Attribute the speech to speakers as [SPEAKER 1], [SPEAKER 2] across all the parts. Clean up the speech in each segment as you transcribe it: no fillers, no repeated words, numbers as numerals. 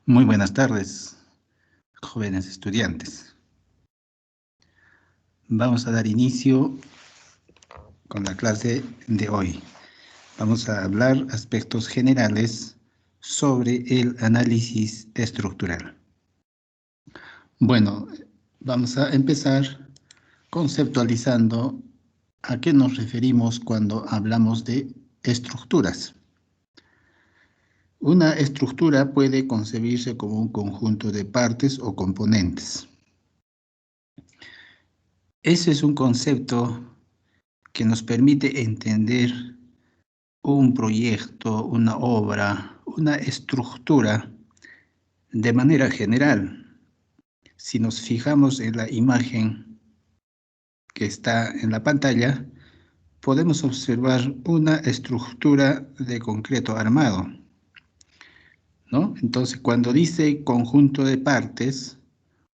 [SPEAKER 1] Muy buenas tardes, jóvenes estudiantes. Vamos a dar inicio con la clase de hoy. Vamos a hablar aspectos generales sobre el análisis estructural. Bueno, vamos a empezar conceptualizando a qué nos referimos cuando hablamos de estructuras. Una estructura puede concebirse como un conjunto de partes o componentes. Ese es un concepto que nos permite entender un proyecto, una obra, una estructura de manera general. Si nos fijamos en la imagen que está en la pantalla, podemos observar una estructura de concreto armado, ¿no? Entonces, cuando dice conjunto de partes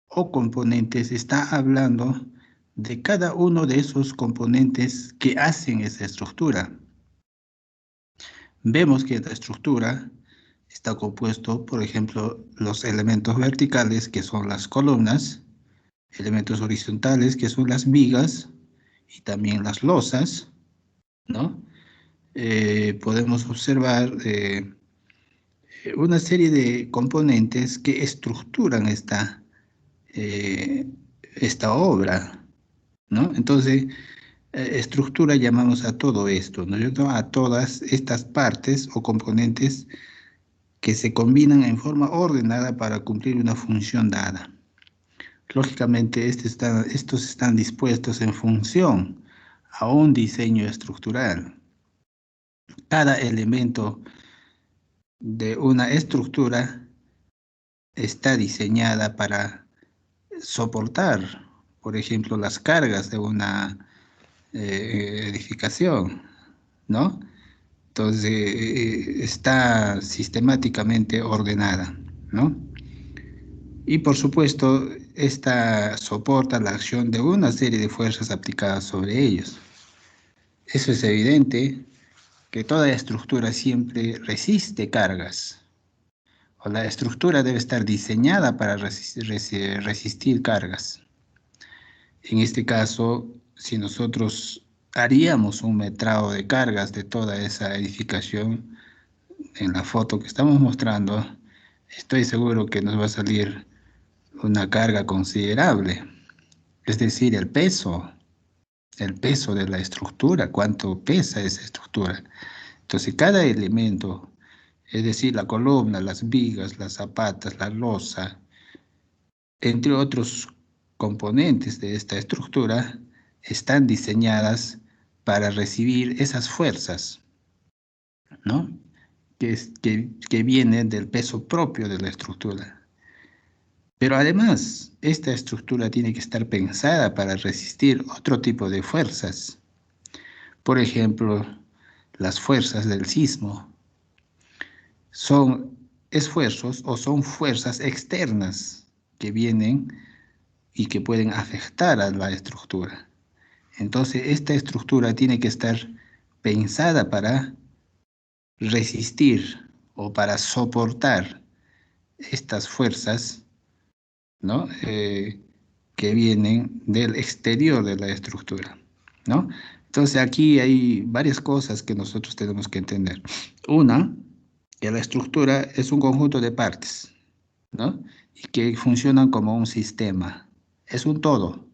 [SPEAKER 1] o componentes, está hablando de cada uno de esos componentes que hacen esa estructura. Vemos que la estructura está compuesto, por ejemplo, los elementos verticales, que son las columnas, elementos horizontales, que son las vigas, y también las losas, ¿no? Podemos observar una serie de componentes que estructuran esta obra, ¿no? Entonces, estructura llamamos a todo esto, ¿no es cierto? A todas estas partes o componentes que se combinan en forma ordenada para cumplir una función dada. Lógicamente, estos están dispuestos en función a un diseño estructural. Cada elemento de una estructura está diseñada para soportar, por ejemplo, las cargas de una edificación, ¿no? Entonces, está sistemáticamente ordenada, ¿no? Y por supuesto, esta soporta la acción de una serie de fuerzas aplicadas sobre ellos. Eso es evidente, que toda estructura siempre resiste cargas, o la estructura debe estar diseñada para resistir cargas. En este caso, si nosotros haríamos un metrado de cargas de toda esa edificación, en la foto que estamos mostrando, estoy seguro que nos va a salir una carga considerable, es decir, el peso de la estructura, cuánto pesa esa estructura. Entonces, cada elemento, es decir, la columna, las vigas, las zapatas, la losa, entre otros componentes de esta estructura, están diseñadas para recibir esas fuerzas, ¿no? que vienen del peso propio de la estructura. Pero además, esta estructura tiene que estar pensada para resistir otro tipo de fuerzas. Por ejemplo, las fuerzas del sismo son esfuerzos o son fuerzas externas que vienen y que pueden afectar a la estructura. Entonces, esta estructura tiene que estar pensada para resistir o para soportar estas fuerzas, ¿no? Que vienen del exterior de la estructura, ¿no? Entonces aquí hay varias cosas que nosotros tenemos que entender. Una, que la estructura es un conjunto de partes, ¿no? Y que funcionan como un sistema, es un todo.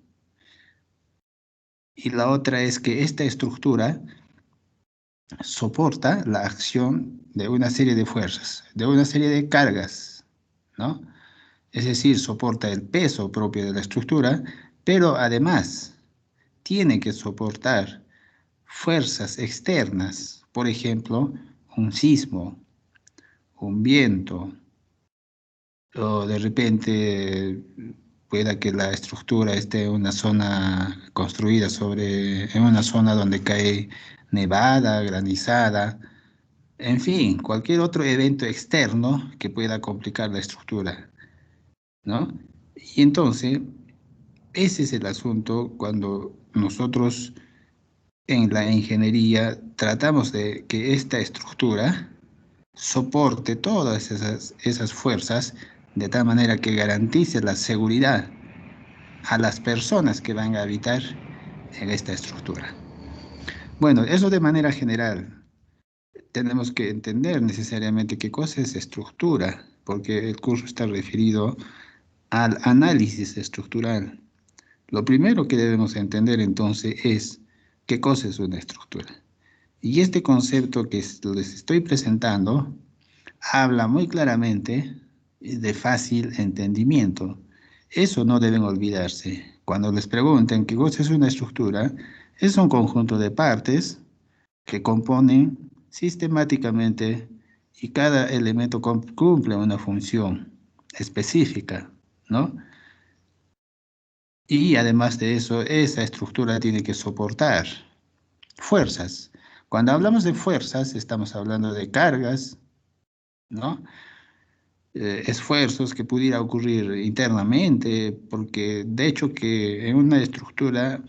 [SPEAKER 1] Y la otra es que esta estructura soporta la acción de una serie de fuerzas, de una serie de cargas, ¿no? Es decir, soporta el peso propio de la estructura, pero además tiene que soportar fuerzas externas, por ejemplo, un sismo, un viento, o de repente pueda que la estructura esté en una zona construida en una zona donde cae nevada, granizada, en fin, cualquier otro evento externo que pueda complicar la estructura, ¿no? Y entonces, ese es el asunto cuando nosotros en la ingeniería tratamos de que esta estructura soporte todas esas fuerzas de tal manera que garantice la seguridad a las personas que van a habitar en esta estructura. Bueno, eso de manera general. Tenemos que entender necesariamente qué cosa es estructura, porque el curso está referido al análisis estructural. Lo primero que debemos entender entonces es qué cosa es una estructura. Y este concepto que les estoy presentando habla muy claramente de fácil entendimiento. Eso no deben olvidarse. Cuando les pregunten qué cosa es una estructura, es un conjunto de partes que componen sistemáticamente y cada elemento cumple una función específica, ¿no? Y además de eso, esa estructura tiene que soportar fuerzas. Cuando hablamos de fuerzas, estamos hablando de cargas, ¿no? Esfuerzos que pudiera ocurrir internamente, porque de hecho que en una estructura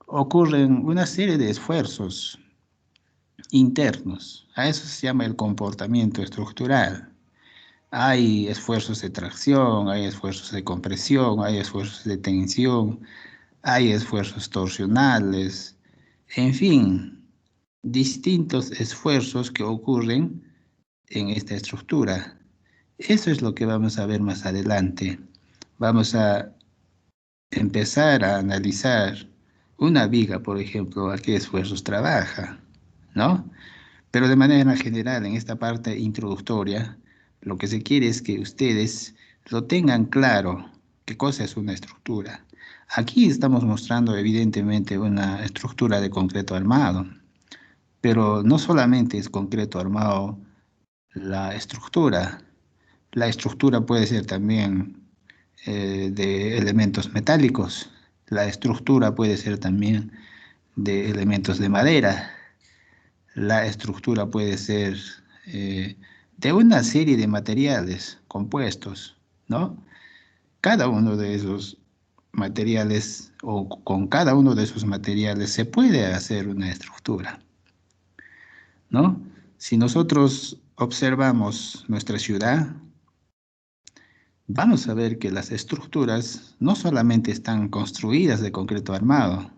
[SPEAKER 1] ocurren una serie de esfuerzos internos. A eso se llama el comportamiento estructural. Hay esfuerzos de tracción, hay esfuerzos de compresión, hay esfuerzos de tensión, hay esfuerzos torsionales, en fin, distintos esfuerzos que ocurren en esta estructura. Eso es lo que vamos a ver más adelante. Vamos a empezar a analizar una viga, por ejemplo, a qué esfuerzos trabaja, ¿no? Pero de manera general, en esta parte introductoria, lo que se quiere es que ustedes lo tengan claro, qué cosa es una estructura. Aquí estamos mostrando evidentemente una estructura de concreto armado, pero no solamente es concreto armado la estructura. La estructura puede ser también de elementos metálicos. La estructura puede ser también de elementos de madera. La estructura puede ser de una serie de materiales compuestos, ¿no? Cada uno de esos materiales o con cada uno de esos materiales se puede hacer una estructura, ¿no? Si nosotros observamos nuestra ciudad, vamos a ver que las estructuras no solamente están construidas de concreto armado,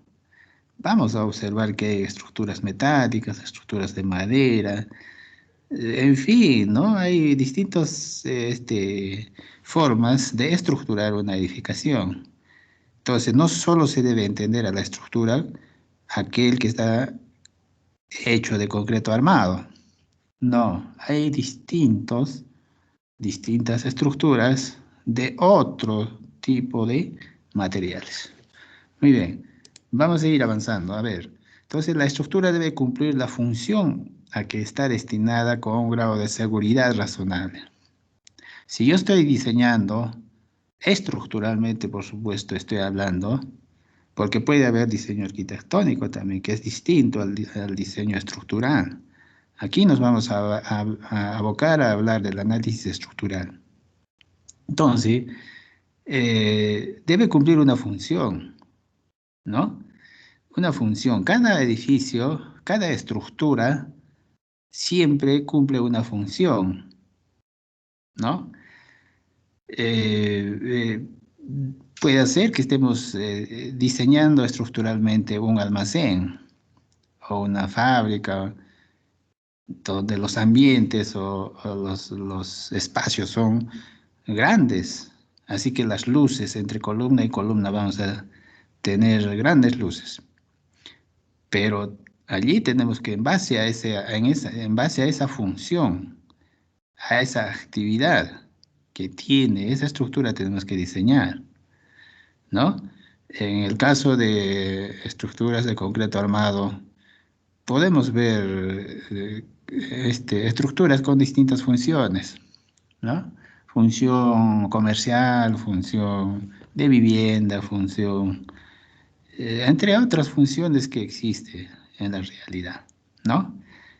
[SPEAKER 1] vamos a observar que hay estructuras metálicas, estructuras de madera, en fin, ¿no? Hay distintas formas de estructurar una edificación. Entonces, no solo se debe entender a la estructura aquel que está hecho de concreto armado. No, hay distintas estructuras de otro tipo de materiales. Muy bien, vamos a ir avanzando. A ver, entonces la estructura debe cumplir la función a que está destinada con un grado de seguridad razonable. Si yo estoy diseñando, estructuralmente, por supuesto, estoy hablando, porque puede haber diseño arquitectónico también, que es distinto al diseño estructural. Aquí nos vamos a abocar a hablar del análisis estructural. Entonces, debe cumplir una función, ¿no? Una función. Cada edificio, cada estructura, siempre cumple una función, ¿no? Eh, eh, puede ser que estemos diseñando estructuralmente un almacén o una fábrica, donde los ambientes o los espacios son grandes, así que las luces entre columna y columna vamos a tener grandes luces. Pero allí tenemos que en base a esa función, a esa actividad que tiene esa estructura, tenemos que diseñar, ¿no? En el caso de estructuras de concreto armado, podemos ver estructuras con distintas funciones, ¿no? Función comercial, función de vivienda, función, entre otras funciones que existen en la realidad, ¿no?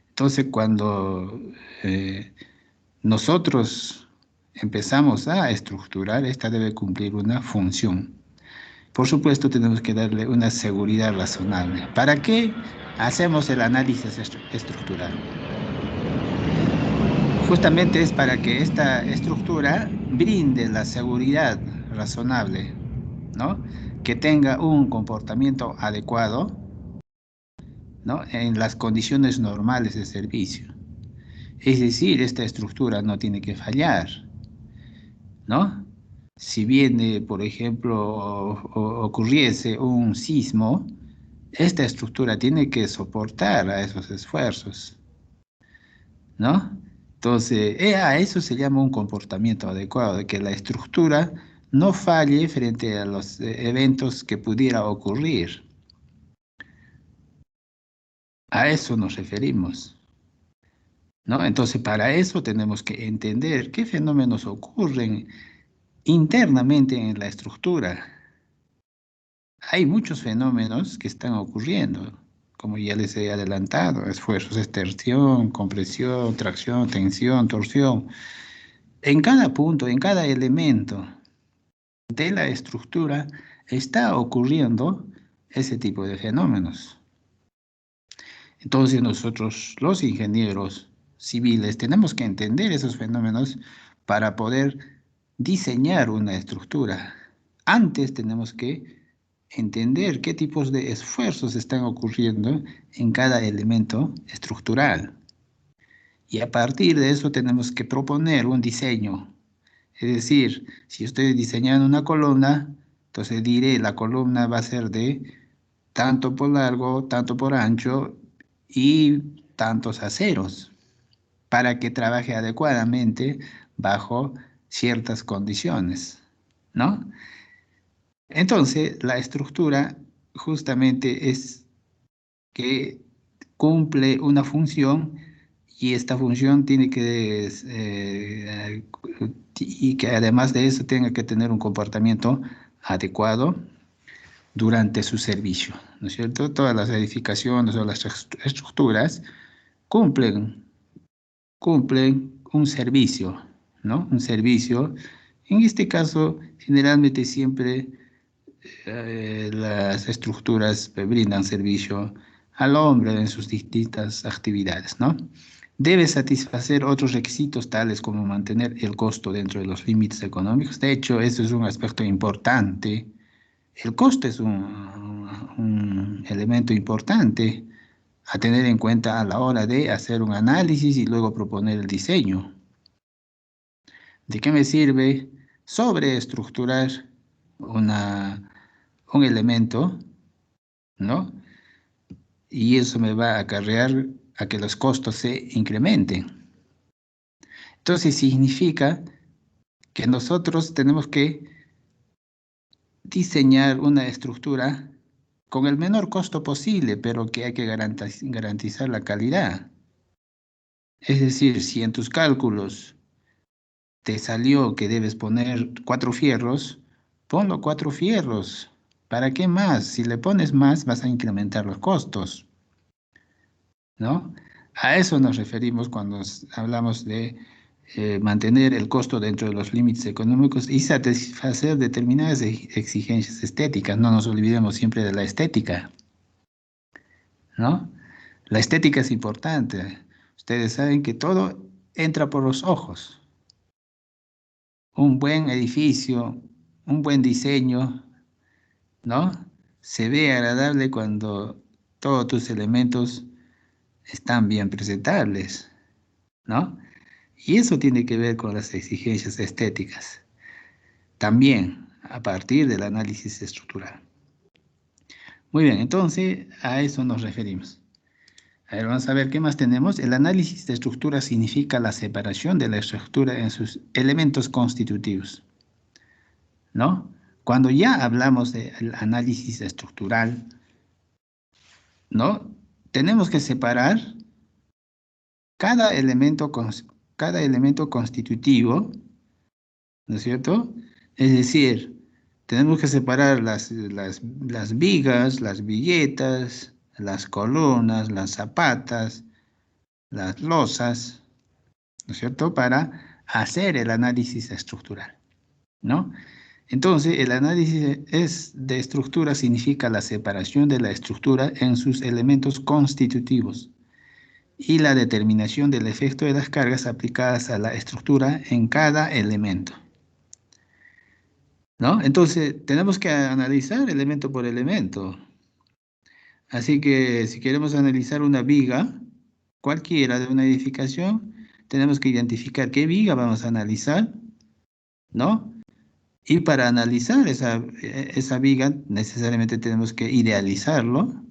[SPEAKER 1] Entonces, cuando nosotros empezamos a estructurar, esta debe cumplir una función. Por supuesto, tenemos que darle una seguridad razonable. ¿Para qué hacemos el análisis estructural? Justamente es para que esta estructura brinde la seguridad razonable, ¿no? Que tenga un comportamiento adecuado, ¿no? En las condiciones normales de servicio. Es decir, esta estructura no tiene que fallar, ¿no? Si viene, por ejemplo, ocurriese un sismo, esta estructura tiene que soportar a esos esfuerzos, ¿no? Entonces, a eso se llama un comportamiento adecuado, de que la estructura no falle frente a los eventos que pudiera ocurrir. A eso nos referimos, ¿no? Entonces, para eso tenemos que entender qué fenómenos ocurren internamente en la estructura. Hay muchos fenómenos que están ocurriendo, como ya les he adelantado, esfuerzos de extensión, compresión, tracción, tensión, torsión. En cada punto, en cada elemento de la estructura está ocurriendo ese tipo de fenómenos. Entonces nosotros, los ingenieros civiles, tenemos que entender esos fenómenos para poder diseñar una estructura. Antes tenemos que entender qué tipos de esfuerzos están ocurriendo en cada elemento estructural. Y a partir de eso tenemos que proponer un diseño. Es decir, si yo estoy diseñando una columna, entonces diré la columna va a ser de tanto por largo, tanto por ancho y tantos aceros, para que trabaje adecuadamente bajo ciertas condiciones, ¿no? Entonces, la estructura justamente es que cumple una función y esta función tiene que, y que además de eso tenga que tener un comportamiento adecuado durante su servicio, ¿no es cierto? Todas las edificaciones o las estructuras cumplen, cumplen un servicio, ¿no? Un servicio. En este caso, generalmente siempre las estructuras brindan servicio al hombre en sus distintas actividades, ¿no? Debe satisfacer otros requisitos tales como mantener el costo dentro de los límites económicos. De hecho, eso es un aspecto importante. El costo es un elemento importante a tener en cuenta a la hora de hacer un análisis y luego proponer el diseño. ¿De qué me sirve sobreestructurar un elemento, ¿no? Y eso me va a acarrear a que los costos se incrementen. Entonces significa que nosotros tenemos que diseñar una estructura con el menor costo posible, pero que hay que garantizar la calidad. Es decir, si en tus cálculos te salió que debes poner 4 fierros, ponlo 4 fierros. ¿Para qué más? Si le pones más, vas a incrementar los costos, ¿no? A eso nos referimos cuando hablamos de mantener el costo dentro de los límites económicos y satisfacer determinadas exigencias estéticas. No nos olvidemos siempre de la estética, ¿no? La estética es importante. Ustedes saben que todo entra por los ojos. Un buen edificio, un buen diseño, ¿no? Se ve agradable cuando todos tus elementos están bien presentables, ¿no? Y eso tiene que ver con las exigencias estéticas, también a partir del análisis estructural. Muy bien, entonces a eso nos referimos. A ver, vamos a ver qué más tenemos. El análisis de estructura significa la separación de la estructura en sus elementos constitutivos, ¿no? Cuando ya hablamos del análisis estructural, ¿no? Tenemos que separar cada elemento, cada elemento constitutivo, ¿no es cierto? Es decir, tenemos que separar las vigas, las villetas, las columnas, las zapatas, las losas, ¿no es cierto? Para hacer el análisis estructural, ¿no? Entonces, el análisis de estructura significa la separación de la estructura en sus elementos constitutivos y la determinación del efecto de las cargas aplicadas a la estructura en cada elemento, ¿no? Entonces, tenemos que analizar elemento por elemento. Así que si queremos analizar una viga, cualquiera de una edificación, tenemos que identificar qué viga vamos a analizar, ¿no? Y para analizar esa viga, necesariamente tenemos que idealizarlo,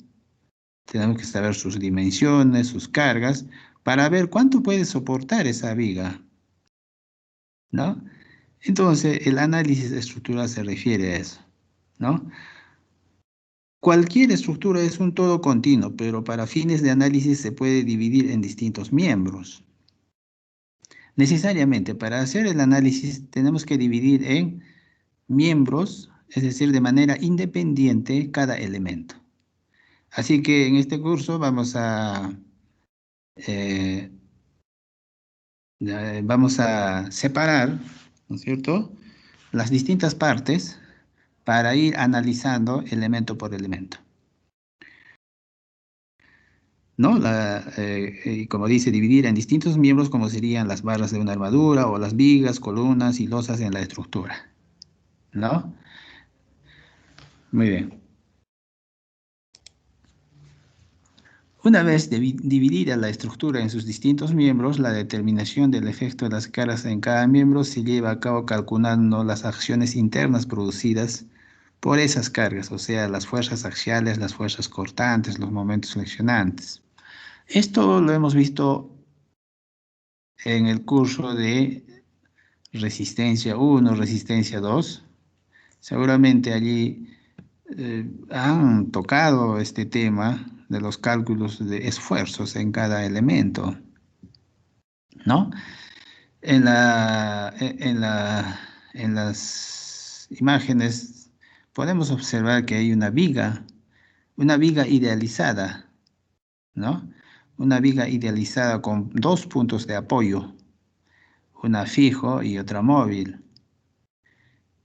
[SPEAKER 1] tenemos que saber sus dimensiones, sus cargas, para ver cuánto puede soportar esa viga, ¿no? Entonces, el análisis estructural se refiere a eso, ¿no? Cualquier estructura es un todo continuo, pero para fines de análisis se puede dividir en distintos miembros. Necesariamente, para hacer el análisis tenemos que dividir en miembros, es decir, de manera independiente cada elemento. Así que en este curso eh, vamos a separar, ¿no es cierto?, las distintas partes para ir analizando elemento por elemento, ¿no? Y como dice, dividir en distintos miembros como serían las barras de una armadura o las vigas, columnas y losas en la estructura, ¿no? Muy bien. Una vez dividida la estructura en sus distintos miembros, la determinación del efecto de las cargas en cada miembro se lleva a cabo calculando las acciones internas producidas por esas cargas, o sea, las fuerzas axiales, las fuerzas cortantes, los momentos flexionantes. Esto lo hemos visto en el curso de resistencia 1, resistencia 2. Seguramente allí han tocado este tema de los cálculos de esfuerzos en cada elemento, ¿no? En en las imágenes podemos observar que hay una viga idealizada, ¿no? Una viga idealizada con dos puntos de apoyo, una fijo y otra móvil.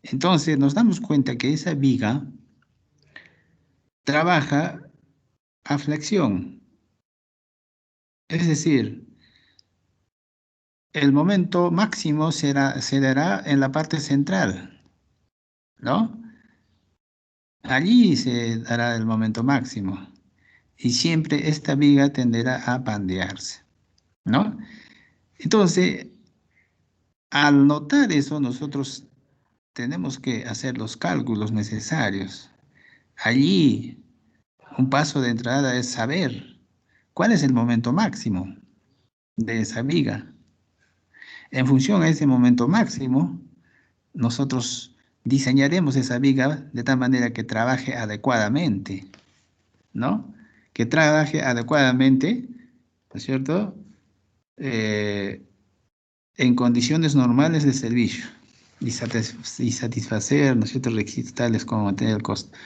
[SPEAKER 1] Entonces nos damos cuenta que esa viga trabaja a flexión, es decir, el momento máximo se dará en la parte central, ¿no? Allí se dará el momento máximo y siempre esta viga tenderá a pandearse, ¿no? Entonces, al notar eso, nosotros tenemos que hacer los cálculos necesarios. Allí, un paso de entrada es saber cuál es el momento máximo de esa viga. En función a ese momento máximo, nosotros diseñaremos esa viga de tal manera que trabaje adecuadamente, ¿no? Que trabaje adecuadamente, ¿no es cierto?, Eh, en condiciones normales de servicio y satisfacer, ¿no es cierto?, requisitos tales como mantener el costo.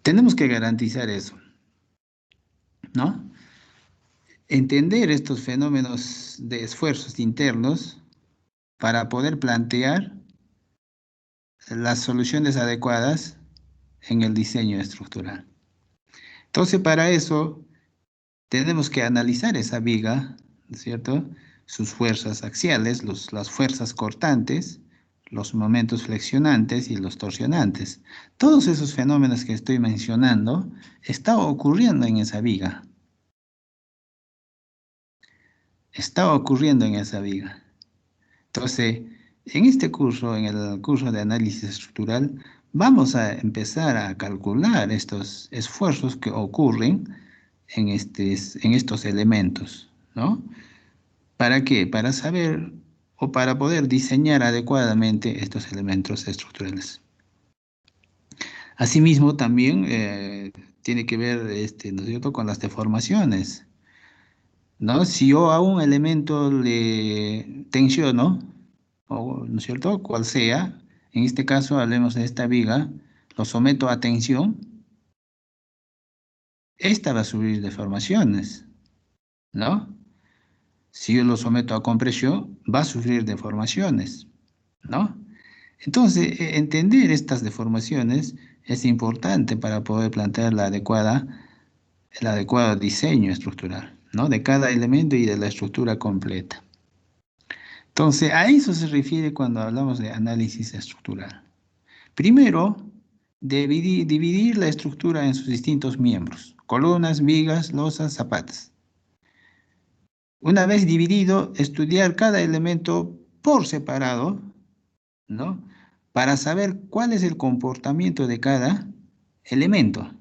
[SPEAKER 1] Tenemos que garantizar eso, ¿no? Entender estos fenómenos de esfuerzos internos para poder plantear las soluciones adecuadas en el diseño estructural. Entonces, para eso tenemos que analizar esa viga, ¿no es cierto?, sus fuerzas axiales, las fuerzas cortantes, los momentos flexionantes y los torsionantes. Todos esos fenómenos que estoy mencionando están ocurriendo en esa viga. Está ocurriendo en esa viga. Entonces, en este curso, en el curso de análisis estructural, vamos a empezar a calcular estos esfuerzos que ocurren en estos elementos, ¿no? ¿Para qué? Para saber o para poder diseñar adecuadamente estos elementos estructurales. Asimismo, también tiene que ver, ¿no es cierto?, con las deformaciones, ¿no? Si yo a un elemento le tensiono, ¿no es cierto?, cual sea, en este caso hablemos de esta viga, lo someto a tensión, esta va a sufrir deformaciones, ¿no? Si yo lo someto a compresión, va a sufrir deformaciones, ¿no? Entonces, entender estas deformaciones es importante para poder plantear la adecuada el adecuado diseño estructural, ¿no? De cada elemento y de la estructura completa. Entonces, a eso se refiere cuando hablamos de análisis estructural. Primero, dividir la estructura en sus distintos miembros: columnas, vigas, losas, zapatas. Una vez dividido, estudiar cada elemento por separado, ¿no? Para saber cuál es el comportamiento de cada elemento.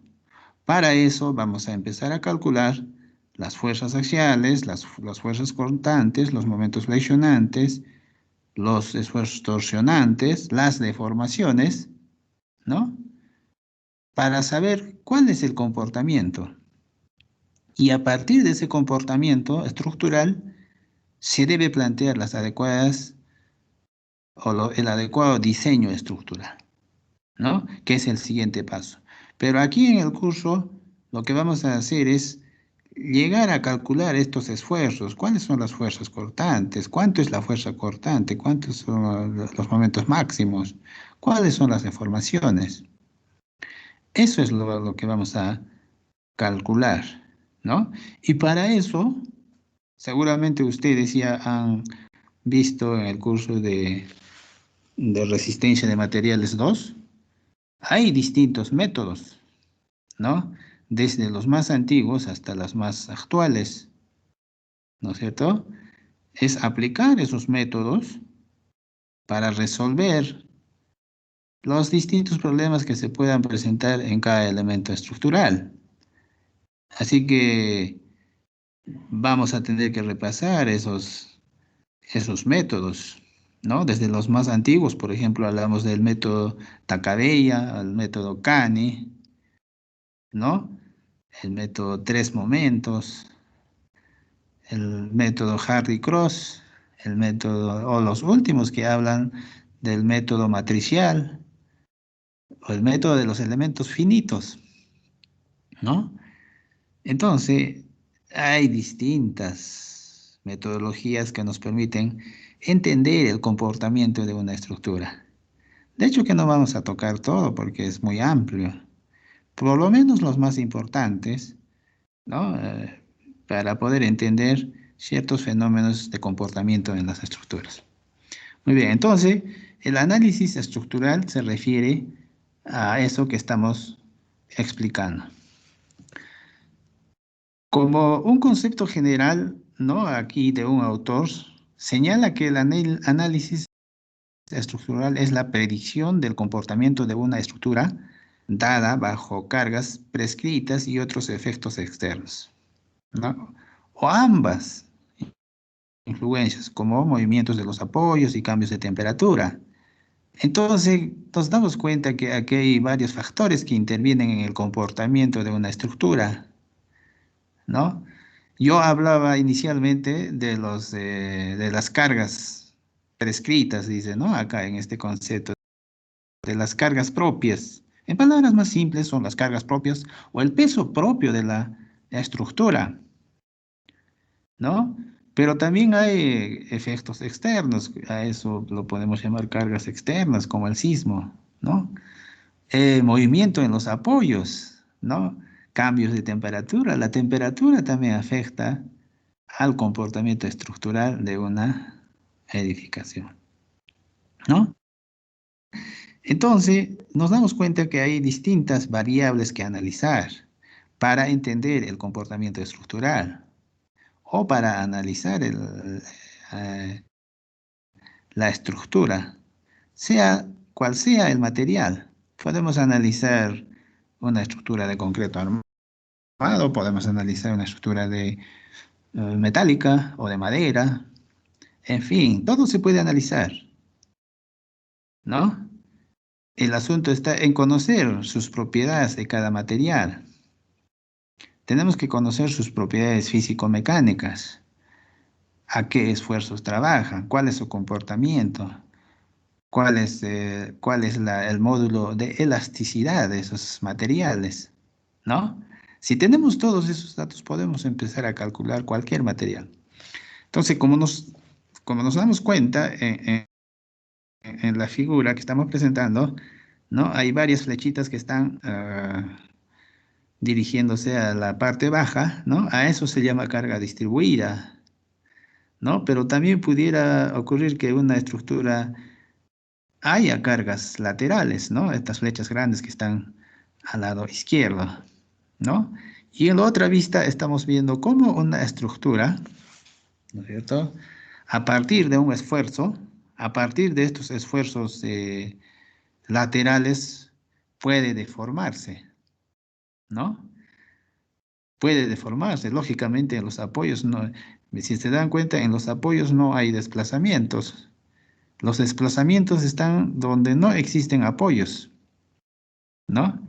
[SPEAKER 1] Para eso vamos a empezar a calcular las fuerzas axiales, las fuerzas cortantes, los momentos flexionantes, los esfuerzos torsionantes, las deformaciones, ¿no? Para saber cuál es el comportamiento. Y a partir de ese comportamiento estructural, se debe plantear las adecuadas el adecuado diseño estructural, ¿no? Que es el siguiente paso. Pero aquí en el curso lo que vamos a hacer es llegar a calcular estos esfuerzos. ¿Cuáles son las fuerzas cortantes? ¿Cuánto es la fuerza cortante? ¿Cuántos son los momentos máximos? ¿Cuáles son las deformaciones? Eso es lo que vamos a calcular, ¿no? Y para eso, seguramente ustedes ya han visto en el curso de resistencia de materiales 2, hay distintos métodos, ¿no? Desde los más antiguos hasta los más actuales, ¿no es cierto? Es aplicar esos métodos para resolver los distintos problemas que se puedan presentar en cada elemento estructural. Así que vamos a tener que repasar esos métodos, ¿no? Desde los más antiguos, por ejemplo, hablamos del método Takabella, el método Kani, ¿no? El método tres momentos, el método Hardy-Cross, el método, o los últimos que hablan del método matricial, o el método de los elementos finitos, ¿no? Entonces, hay distintas metodologías que nos permiten entender el comportamiento de una estructura. De hecho que no vamos a tocar todo porque es muy amplio. Por lo menos los más importantes, ¿no? Para poder entender ciertos fenómenos de comportamiento en las estructuras. Muy bien, entonces, el análisis estructural se refiere a eso que estamos explicando. Como un concepto general, ¿no? Aquí de un autor, señala que el análisis estructural es la predicción del comportamiento de una estructura dada bajo cargas prescritas y otros efectos externos, ¿no? O ambas influencias, como movimientos de los apoyos y cambios de temperatura. Entonces, nos damos cuenta que aquí hay varios factores que intervienen en el comportamiento de una estructura, ¿no? Yo hablaba inicialmente de las cargas prescritas, dice, ¿no? Acá en este concepto, de las cargas propias. En palabras más simples, son las cargas propias o el peso propio de la estructura, ¿no? Pero también hay efectos externos, a eso lo podemos llamar cargas externas, como el sismo, ¿no? Movimiento en los apoyos, ¿no? Cambios de temperatura. La temperatura también afecta al comportamiento estructural de una edificación, ¿no? Entonces, nos damos cuenta que hay distintas variables que analizar para entender el comportamiento estructural o para analizar eh, la estructura, sea cual sea el material. Podemos analizar una estructura de concreto armado, podemos analizar una estructura de metálica o de madera, en fin, todo se puede analizar, ¿no? El asunto está en conocer sus propiedades de cada material. Tenemos que conocer sus propiedades físico-mecánicas, a qué esfuerzos trabajan, cuál es su comportamiento, cuál es el módulo de elasticidad de esos materiales, ¿no? Si tenemos todos esos datos, podemos empezar a calcular cualquier material. Entonces, como nos damos cuenta en la figura que estamos presentando, ¿no? Hay varias flechitas que están dirigiéndose a la parte baja, ¿no? A eso se llama carga distribuida, ¿no? Pero también pudiera ocurrir que una estructura haya cargas laterales, ¿no? Estas flechas grandes que están al lado izquierdo, ¿no? Y en la otra vista estamos viendo cómo una estructura, ¿no es cierto? A partir de un esfuerzo, a partir de estos esfuerzos laterales, puede deformarse, ¿no? Puede deformarse. Lógicamente, en los apoyos no, si se dan cuenta, en los apoyos no hay desplazamientos. Los desplazamientos están donde no existen apoyos, ¿no?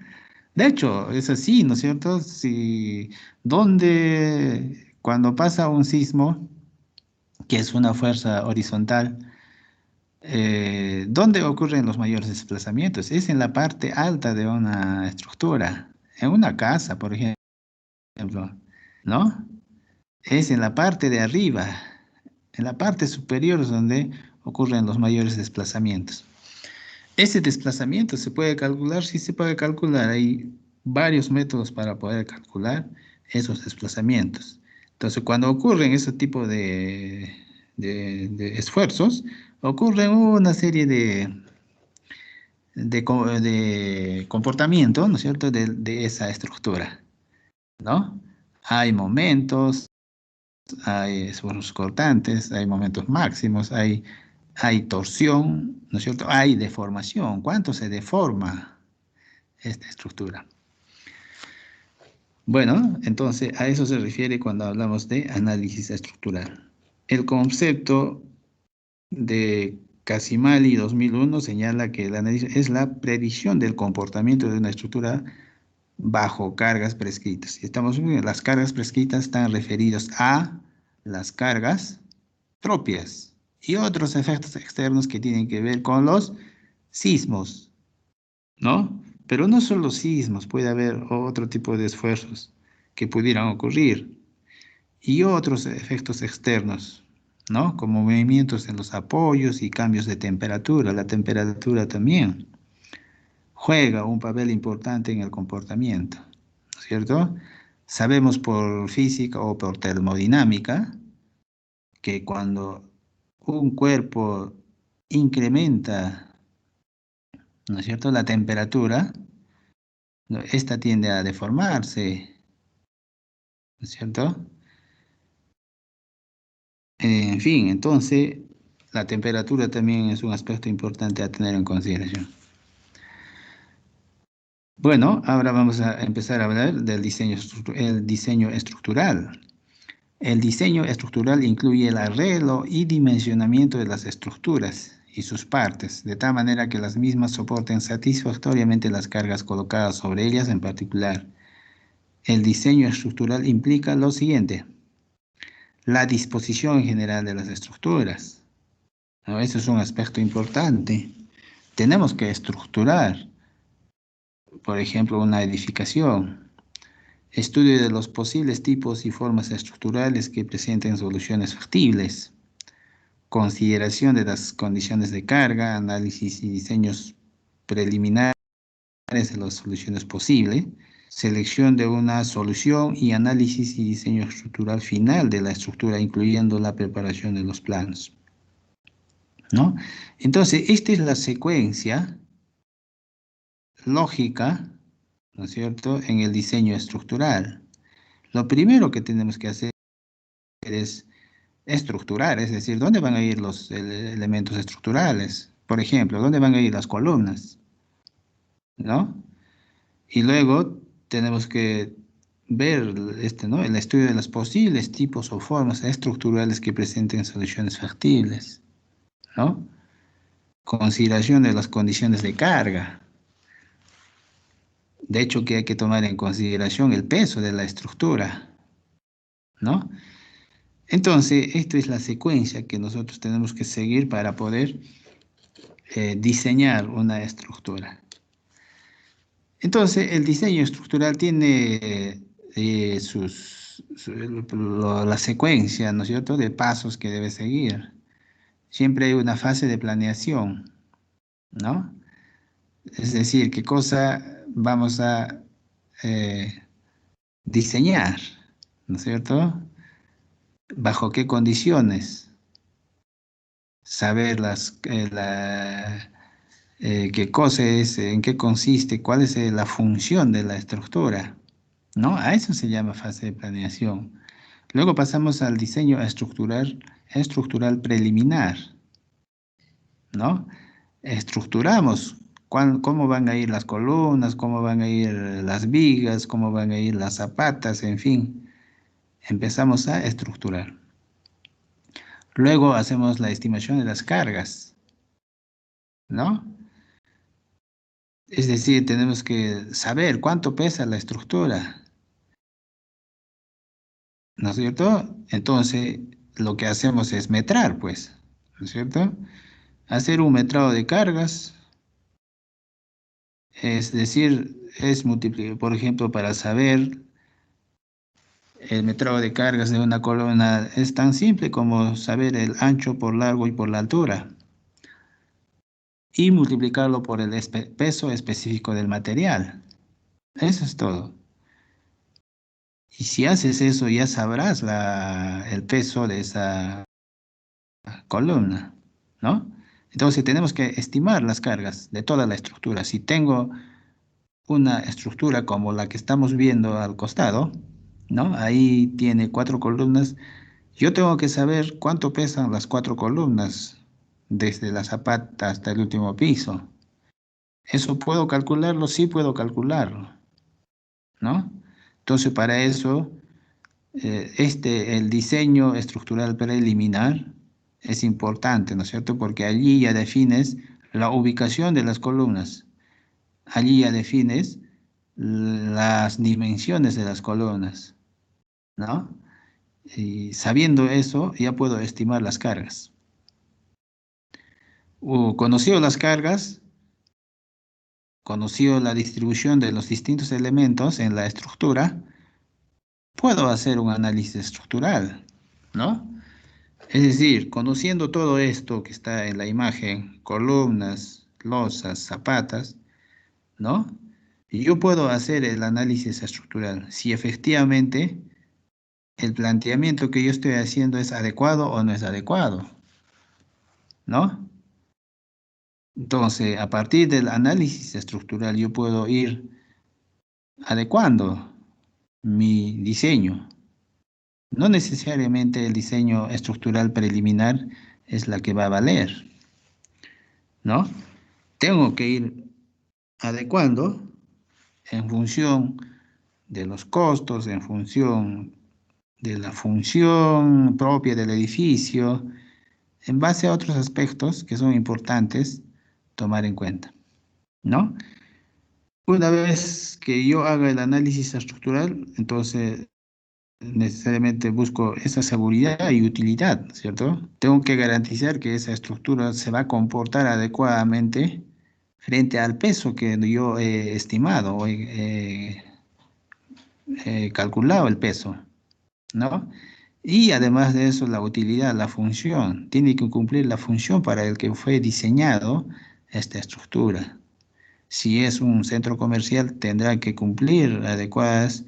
[SPEAKER 1] De hecho, es así, ¿no es cierto? Si, donde, cuando pasa un sismo, que es una fuerza horizontal, ¿dónde ocurren los mayores desplazamientos? Es en la parte alta de una estructura, en una casa, por ejemplo, ¿no? Es en la parte de arriba, en la parte superior es donde ocurren los mayores desplazamientos. Ese desplazamiento se puede calcular, sí se puede calcular, hay varios métodos para poder calcular esos desplazamientos. Entonces, cuando ocurren ese tipo de esfuerzos, ocurre una serie de comportamientos, ¿no es cierto?, de esa estructura, ¿no? Hay momentos, hay esfuerzos cortantes, hay momentos máximos, hay torsión, ¿no es cierto? Hay deformación. ¿Cuánto se deforma esta estructura? Bueno, entonces a eso se refiere cuando hablamos de análisis estructural. El concepto de Casimali 2001 señala que el análisis es la predicción del comportamiento de una estructura bajo cargas prescritas. Y estamos viendo, las cargas prescritas están referidas a las cargas propias y otros efectos externos que tienen que ver con los sismos, ¿no? Pero no solo sismos, puede haber otro tipo de esfuerzos que pudieran ocurrir y otros efectos externos, ¿no? Como movimientos en los apoyos y cambios de temperatura. La temperatura también juega un papel importante en el comportamiento, ¿no es cierto? Sabemos por física o por termodinámica que cuando un cuerpo incrementa, ¿no es cierto?, la temperatura, ¿no?, esta tiende a deformarse, ¿no es cierto? En fin, entonces, la temperatura también es un aspecto importante a tener en consideración. Bueno, ahora vamos a empezar a hablar del el diseño estructural. El diseño estructural incluye el arreglo y dimensionamiento de las estructuras y sus partes, de tal manera que las mismas soporten satisfactoriamente las cargas colocadas sobre ellas en particular. El diseño estructural implica lo siguiente: la disposición general de las estructuras, ¿no? Eso es un aspecto importante. Tenemos que estructurar, por ejemplo, una edificación. Estudio de los posibles tipos y formas estructurales que presenten soluciones factibles. Consideración de las condiciones de carga, análisis y diseños preliminares de las soluciones posibles, selección de una solución y análisis y diseño estructural final de la estructura, incluyendo la preparación de los planos, ¿no? Entonces, esta es la secuencia lógica, ¿no es cierto?, en el diseño estructural. Lo primero que tenemos que hacer es estructurar, es decir, ¿dónde van a ir los elementos estructurales? Por ejemplo, ¿dónde van a ir las columnas? ¿No? Y luego tenemos que ver ¿no?, el estudio de los posibles tipos o formas estructurales que presenten soluciones factibles, ¿no? Consideración de las condiciones de carga. De hecho, que hay que tomar en consideración el peso de la estructura, ¿no? Entonces, esta es la secuencia que nosotros tenemos que seguir para poder diseñar una estructura. Entonces, el diseño estructural tiene la secuencia, ¿no es cierto?, de pasos que debe seguir. Siempre hay una fase de planeación, ¿no? Es decir, qué cosa vamos a diseñar, ¿no es cierto? ¿Bajo qué condiciones? Saber qué cosa es, en qué consiste, cuál es la función de la estructura, ¿no? A eso se llama fase de planeación. Luego pasamos al diseño estructural preliminar, ¿no? Estructuramos cómo van a ir las columnas, cómo van a ir las vigas, cómo van a ir las zapatas, en fin, empezamos a estructurar. Luego hacemos la estimación de las cargas, ¿no? Es decir, tenemos que saber cuánto pesa la estructura, ¿no es cierto? Entonces, lo que hacemos es metrar, pues, ¿no es cierto? Hacer un metrado de cargas, es decir, es multiplicar, por ejemplo, para saber el metrado de cargas de una columna, es tan simple como saber el ancho por largo y por la altura, y multiplicarlo por el peso específico del material. Eso es todo. Y si haces eso, ya sabrás el peso de esa columna, ¿no? Entonces tenemos que estimar las cargas de toda la estructura. Si tengo una estructura como la que estamos viendo al costado, ¿no? Ahí tiene 4 columnas. Yo tengo que saber cuánto pesan las 4 columnas, desde la zapata hasta el último piso. ¿Eso puedo calcularlo? Sí puedo calcularlo, ¿no? Entonces, para eso, el diseño estructural preliminar es importante, ¿no es cierto? Porque allí ya defines la ubicación de las columnas, allí ya defines las dimensiones de las columnas, ¿no? Y sabiendo eso, ya puedo estimar las cargas. Conocido las cargas, conocido la distribución de los distintos elementos en la estructura, puedo hacer un análisis estructural, ¿no? Es decir, conociendo todo esto que está en la imagen, columnas, losas, zapatas, ¿no? Y yo puedo hacer el análisis estructural, si efectivamente el planteamiento que yo estoy haciendo es adecuado o no es adecuado, ¿no? Entonces, a partir del análisis estructural, yo puedo ir adecuando mi diseño. No necesariamente el diseño estructural preliminar es la que va a valer, ¿no? Tengo que ir adecuando en función de los costos, en función de la función propia del edificio, en base a otros aspectos que son importantes tomar en cuenta, ¿no? Una vez que yo haga el análisis estructural, entonces necesariamente busco esa seguridad y utilidad, ¿cierto? Tengo que garantizar que esa estructura se va a comportar adecuadamente frente al peso que yo he estimado o he calculado el peso, ¿no? Y además de eso, la utilidad, la función, tiene que cumplir la función para el que fue diseñado esta estructura. Si es un centro comercial, tendrá que cumplir adecuadas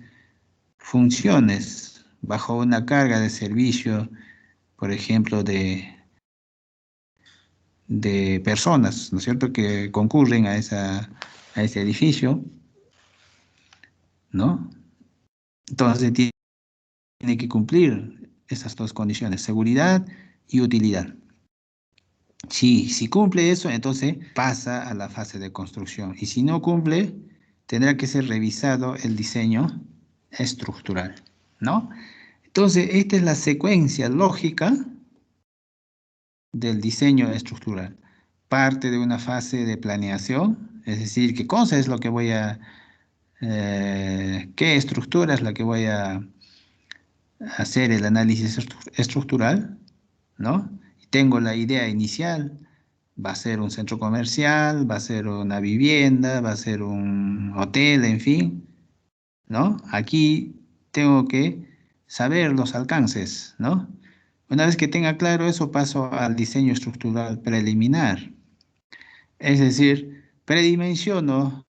[SPEAKER 1] funciones bajo una carga de servicio, por ejemplo, de personas, ¿no es cierto?, que concurren a ese edificio, ¿no? Entonces tiene que cumplir esas dos condiciones, seguridad y utilidad. Si cumple eso, entonces pasa a la fase de construcción. Y si no cumple, tendrá que ser revisado el diseño estructural, ¿no? Entonces, esta es la secuencia lógica del diseño estructural. Parte de una fase de planeación, es decir, qué cosa es lo que qué estructura es la que voy a hacer el análisis estructural, ¿no? Tengo la idea inicial, va a ser un centro comercial, va a ser una vivienda, va a ser un hotel, en fin, ¿no? Aquí tengo que saber los alcances, ¿no? Una vez que tenga claro eso, paso al diseño estructural preliminar. Es decir, predimensiono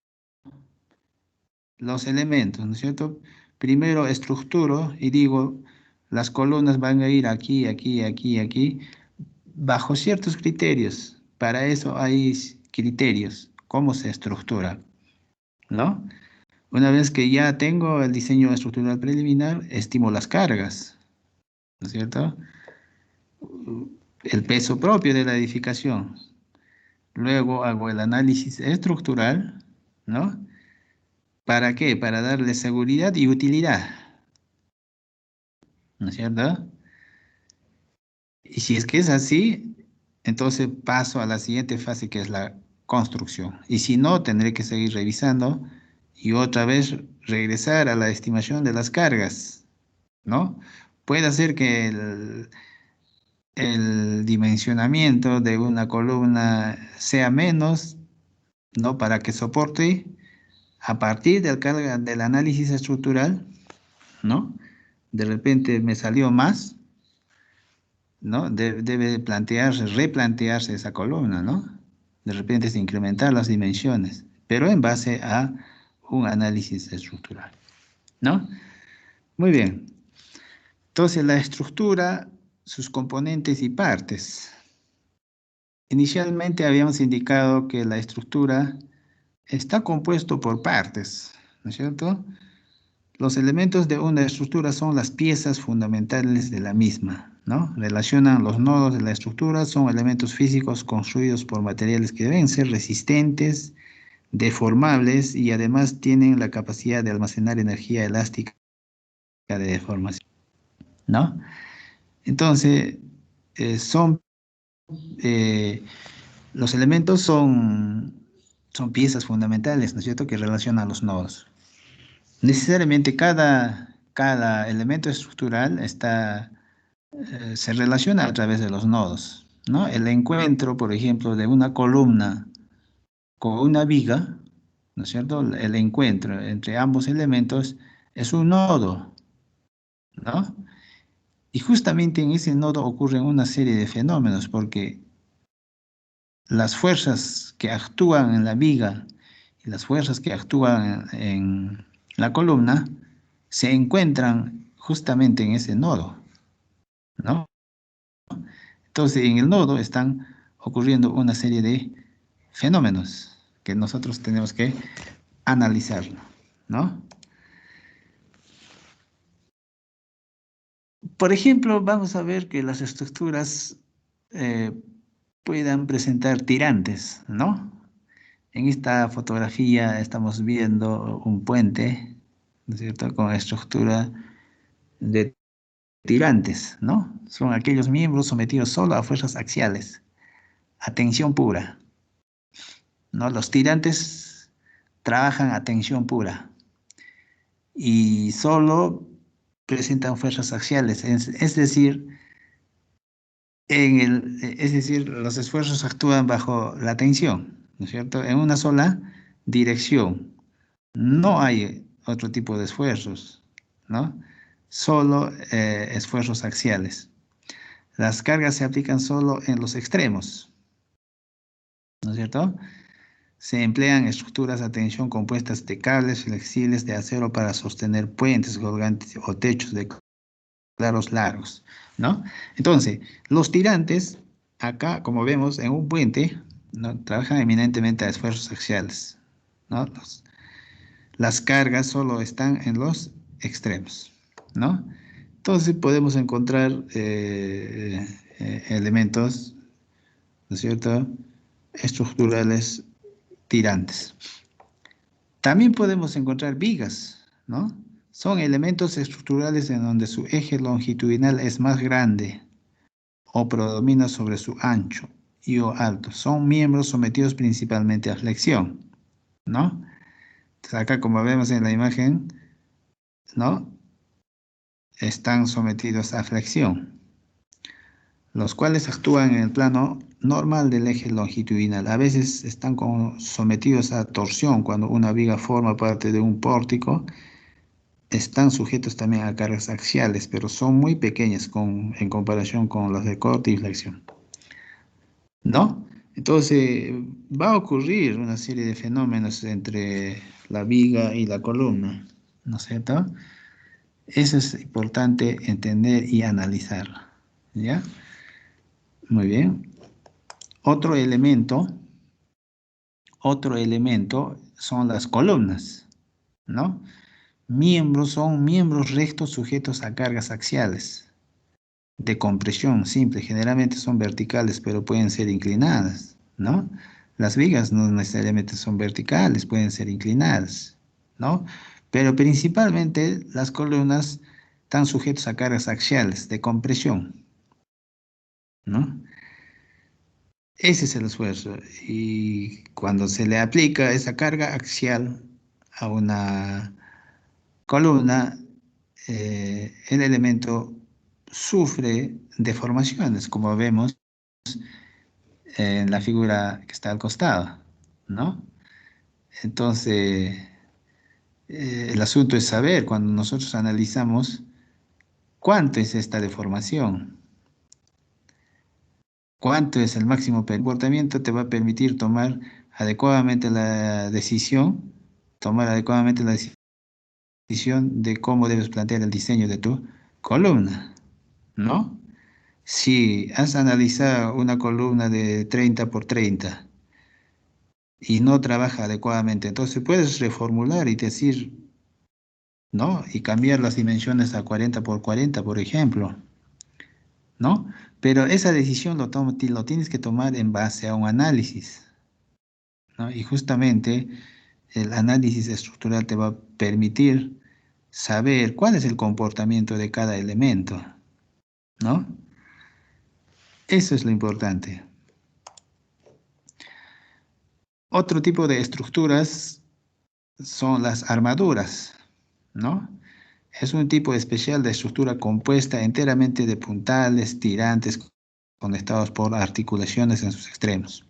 [SPEAKER 1] los elementos, ¿no es cierto? primero estructuro y digo, las columnas van a ir aquí, aquí, aquí, aquí, bajo ciertos criterios. Para eso hay criterios, cómo se estructura, ¿no? Una vez que ya tengo el diseño estructural preliminar, estimo las cargas, ¿no es cierto? El peso propio de la edificación. Luego hago el análisis estructural, ¿no? ¿Para qué? Para darle seguridad y utilidad, ¿no es cierto? Y si es que es así, entonces paso a la siguiente fase que es la construcción. Y si no, tendré que seguir revisando y otra vez regresar a la estimación de las cargas, ¿no? Puede ser que el dimensionamiento de una columna sea menos, ¿no? Para que soporte a partir del análisis estructural, ¿no? De repente me salió más, ¿no? Debe plantearse, replantearse esa columna, ¿no? De repente es incrementar las dimensiones, pero en base a un análisis estructural, ¿no? Muy bien. Entonces, la estructura, sus componentes y partes. Inicialmente habíamos indicado que la estructura está compuesto por partes, ¿no es cierto? Los elementos de una estructura son las piezas fundamentales de la misma, ¿no? Relacionan los nodos de la estructura, son elementos físicos construidos por materiales que deben ser resistentes, deformables y además tienen la capacidad de almacenar energía elástica de deformación, ¿no? Entonces, son, eh, los elementos son piezas fundamentales, ¿no es cierto?, que relacionan los nodos. Necesariamente cada elemento estructural se relaciona a través de los nodos, ¿no? El encuentro, por ejemplo, de una columna con una viga, ¿no es cierto? El encuentro entre ambos elementos es un nodo, ¿no? Y justamente en ese nodo ocurren una serie de fenómenos, porque las fuerzas que actúan en la viga y las fuerzas que actúan en la columna se encuentran justamente en ese nodo, ¿no? Entonces, en el nodo están ocurriendo una serie de fenómenos que nosotros tenemos que analizar, ¿no? Por ejemplo, vamos a ver que las estructuras eh, puedan presentar tirantes, ¿no? En esta fotografía estamos viendo un puente, ¿no es cierto?, con estructura de tirantes, ¿no? Son aquellos miembros sometidos solo a fuerzas axiales, a tensión pura, ¿no? Los tirantes trabajan a tensión pura y solo presentan fuerzas axiales, es decir, es decir, los esfuerzos actúan bajo la tensión, ¿no es cierto?, en una sola dirección. No hay otro tipo de esfuerzos, ¿no? Solo esfuerzos axiales. Las cargas se aplican solo en los extremos, ¿no es cierto? Se emplean estructuras a tensión compuestas de cables flexibles de acero para sostener puentes colgantes o techos de claros largos, ¿no? Entonces, los tirantes, acá, como vemos, en un puente, ¿no?, trabajan eminentemente a esfuerzos axiales, ¿no? Las cargas solo están en los extremos, ¿no? Entonces podemos encontrar elementos, ¿no es cierto?, estructurales tirantes. También podemos encontrar vigas, ¿no? Son elementos estructurales en donde su eje longitudinal es más grande o predomina sobre su ancho y o alto. Son miembros sometidos principalmente a flexión, ¿no? Entonces acá, como vemos en la imagen, ¿no?, están sometidos a flexión, los cuales actúan en el plano normal del eje longitudinal. A veces están sometidos a torsión cuando una viga forma parte de un pórtico. Están sujetos también a cargas axiales, pero son muy pequeñas en comparación con las de corte y flexión, ¿no? Entonces, va a ocurrir una serie de fenómenos entre la viga y la columna, ¿no es cierto? Eso es importante entender y analizar. ¿Ya? Muy bien. Otro elemento son las columnas, ¿no? Son miembros rectos sujetos a cargas axiales de compresión simple. Generalmente son verticales, pero pueden ser inclinadas, ¿no? Las vigas no necesariamente son verticales, pueden ser inclinadas, ¿no? Pero principalmente las columnas están sujetas a cargas axiales de compresión, ¿no? Ese es el esfuerzo. Y cuando se le aplica esa carga axial a una columna, el elemento sufre deformaciones, como vemos en la figura que está al costado, ¿no? Entonces, el asunto es saber, cuando nosotros analizamos, cuánto es esta deformación, cuánto es el máximo comportamiento, te va a permitir tomar adecuadamente la decisión, de cómo debes plantear el diseño de tu columna, ¿no? Si has analizado una columna de 30 por 30 y no trabaja adecuadamente, entonces puedes reformular y decir, ¿no? Y cambiar las dimensiones a 40 por 40, por ejemplo, ¿no? Pero esa decisión lo tienes que tomar en base a un análisis, ¿no? Y justamente el análisis estructural te va a permitir saber cuál es el comportamiento de cada elemento, ¿no? Eso es lo importante. Otro tipo de estructuras son las armaduras, ¿no? Es un tipo especial de estructura compuesta enteramente de puntales, tirantes, conectados por articulaciones en sus extremos.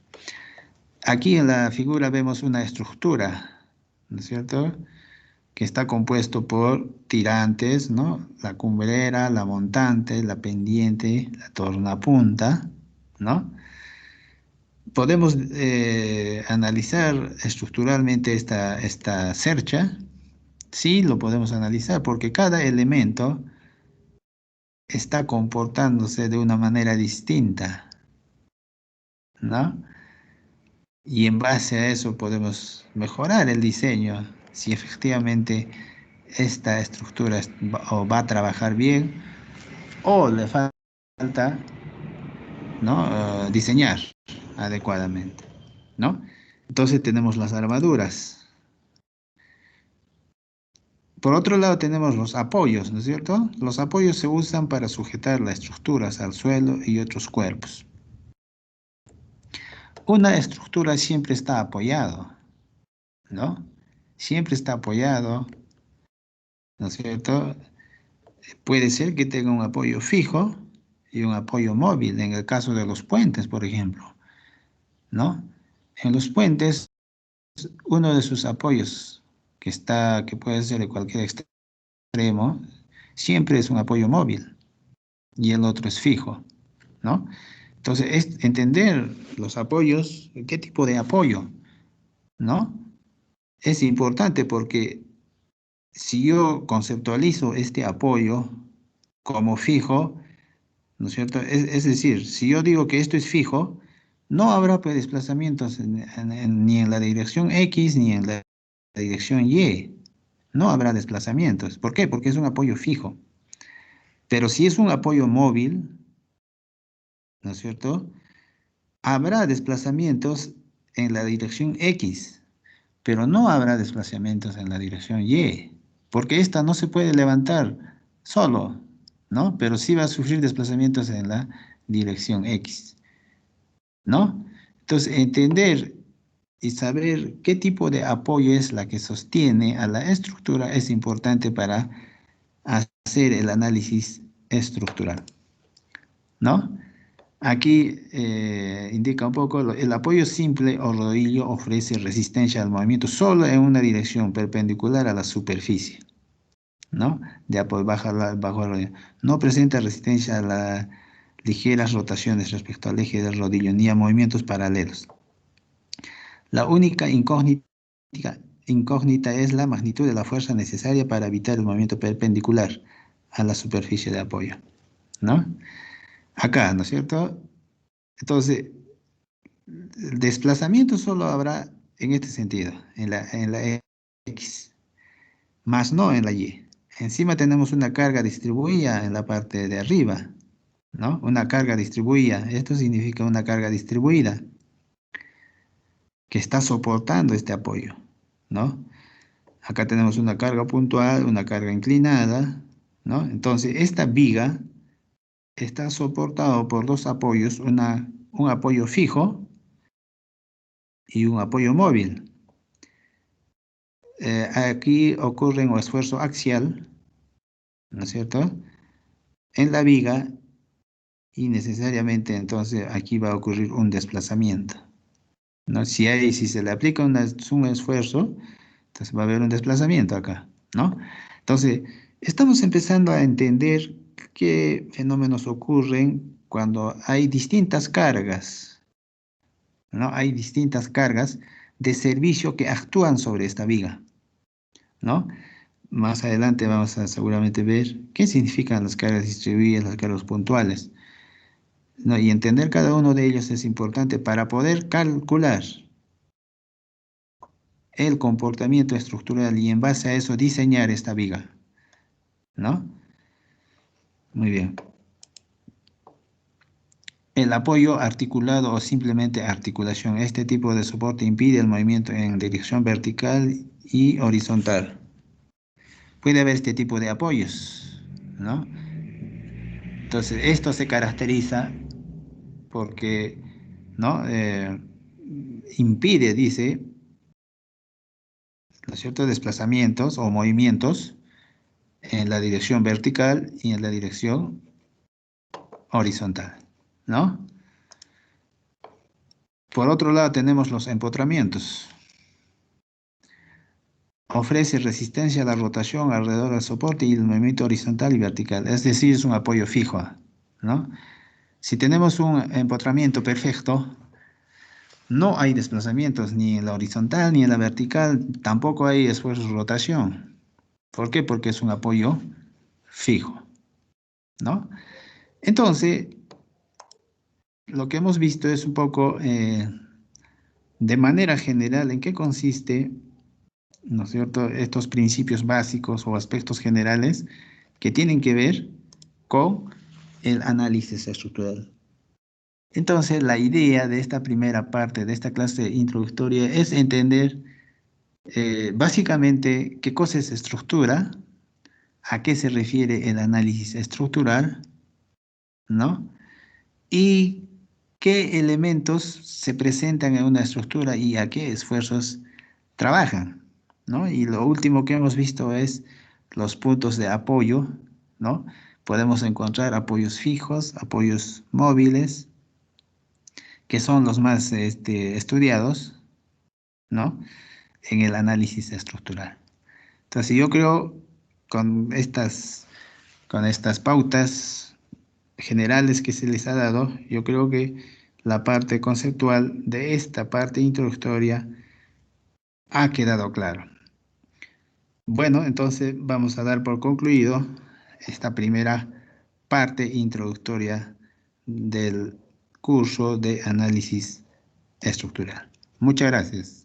[SPEAKER 1] Aquí en la figura vemos una estructura, ¿no es cierto?, que está compuesto por tirantes, ¿no? La cumbrera, la montante, la pendiente, la tornapunta, ¿no? Podemos analizar estructuralmente esta cercha. Sí, lo podemos analizar porque cada elemento está comportándose de una manera distinta, ¿no? Y en base a eso podemos mejorar el diseño, si efectivamente esta estructura o va a trabajar bien o le falta, ¿no? Diseñar adecuadamente, ¿no? Entonces tenemos las armaduras. Por otro lado tenemos los apoyos, ¿no es cierto? Los apoyos se usan para sujetar las estructuras al suelo y otros cuerpos. Una estructura siempre está apoyado, ¿no? Siempre está apoyado, ¿no es cierto? Puede ser que tenga un apoyo fijo y un apoyo móvil, en el caso de los puentes, por ejemplo, ¿no? En los puentes, uno de sus apoyos, que puede ser de cualquier extremo, siempre es un apoyo móvil y el otro es fijo, ¿no? Entonces, es entender los apoyos, qué tipo de apoyo, ¿no? Es importante porque si yo conceptualizo este apoyo como fijo, ¿no es cierto? Es decir, si yo digo que esto es fijo, no habrá pues, desplazamientos ni en la dirección X ni en la dirección Y. No habrá desplazamientos. ¿Por qué? Porque es un apoyo fijo. Pero si es un apoyo móvil, ¿no es cierto?, habrá desplazamientos en la dirección X, pero no habrá desplazamientos en la dirección Y, porque esta no se puede levantar solo, ¿no? Pero sí va a sufrir desplazamientos en la dirección X, ¿no? Entonces, entender y saber qué tipo de apoyo es la que sostiene a la estructura es importante para hacer el análisis estructural, ¿no? Aquí indica un poco, el apoyo simple o rodillo ofrece resistencia al movimiento solo en una dirección perpendicular a la superficie, ¿no? De apoyo bajo el rodillo. No presenta resistencia a las ligeras rotaciones respecto al eje del rodillo ni a movimientos paralelos. La única incógnita incógnita es la magnitud de la fuerza necesaria para evitar el movimiento perpendicular a la superficie de apoyo, ¿no? Acá, ¿no es cierto? Entonces, el desplazamiento solo habrá en este sentido, en la X, más no en la Y. Encima tenemos una carga distribuida en la parte de arriba, ¿no? Una carga distribuida. Esto significa una carga distribuida que está soportando este apoyo, ¿no? Acá tenemos una carga puntual, una carga inclinada, ¿no? Entonces, esta viga está soportado por dos apoyos, un apoyo fijo y un apoyo móvil. Aquí ocurre un esfuerzo axial, ¿no es cierto?, en la viga, y necesariamente entonces aquí va a ocurrir un desplazamiento, ¿no? Si se le aplica un esfuerzo, entonces va a haber un desplazamiento acá, ¿no? Entonces, estamos empezando a entender qué fenómenos ocurren cuando hay distintas cargas, ¿no? Hay distintas cargas de servicio que actúan sobre esta viga, ¿no? Más adelante vamos a seguramente ver qué significan las cargas distribuidas, las cargas puntuales, ¿no? Y entender cada uno de ellos es importante para poder calcular el comportamiento estructural y en base a eso diseñar esta viga, ¿no? Muy bien. El apoyo articulado o simplemente articulación. Este tipo de soporte impide el movimiento en dirección vertical y horizontal. Puede haber este tipo de apoyos, ¿no? Entonces, esto se caracteriza porque, ¿no? Impide, dice, ¿no es cierto?, desplazamientos o movimientos en la dirección vertical y en la dirección horizontal, ¿no? Por otro lado tenemos los empotramientos. Ofrece resistencia a la rotación alrededor del soporte y el movimiento horizontal y vertical, es decir, es un apoyo fijo, ¿no? Si tenemos un empotramiento perfecto, no hay desplazamientos ni en la horizontal ni en la vertical, tampoco hay esfuerzos de rotación. ¿Por qué? Porque es un apoyo fijo, ¿no? Entonces, lo que hemos visto es un poco, de manera general, en qué consiste, ¿no es cierto?, estos principios básicos o aspectos generales que tienen que ver con el análisis estructural. Entonces, la idea de esta primera parte de esta clase introductoria es entender básicamente qué cosa es estructura, a qué se refiere el análisis estructural, ¿no? Y qué elementos se presentan en una estructura y a qué esfuerzos trabajan, ¿no? Y lo último que hemos visto es los puntos de apoyo, ¿no? Podemos encontrar apoyos fijos, apoyos móviles, que son los más estudiados, ¿no?, en el análisis estructural. Entonces yo creo con con estas pautas generales que se les ha dado, yo creo que la parte conceptual de esta parte introductoria ha quedado claro. Bueno, entonces vamos a dar por concluido esta primera parte introductoria del curso de análisis estructural. Muchas gracias.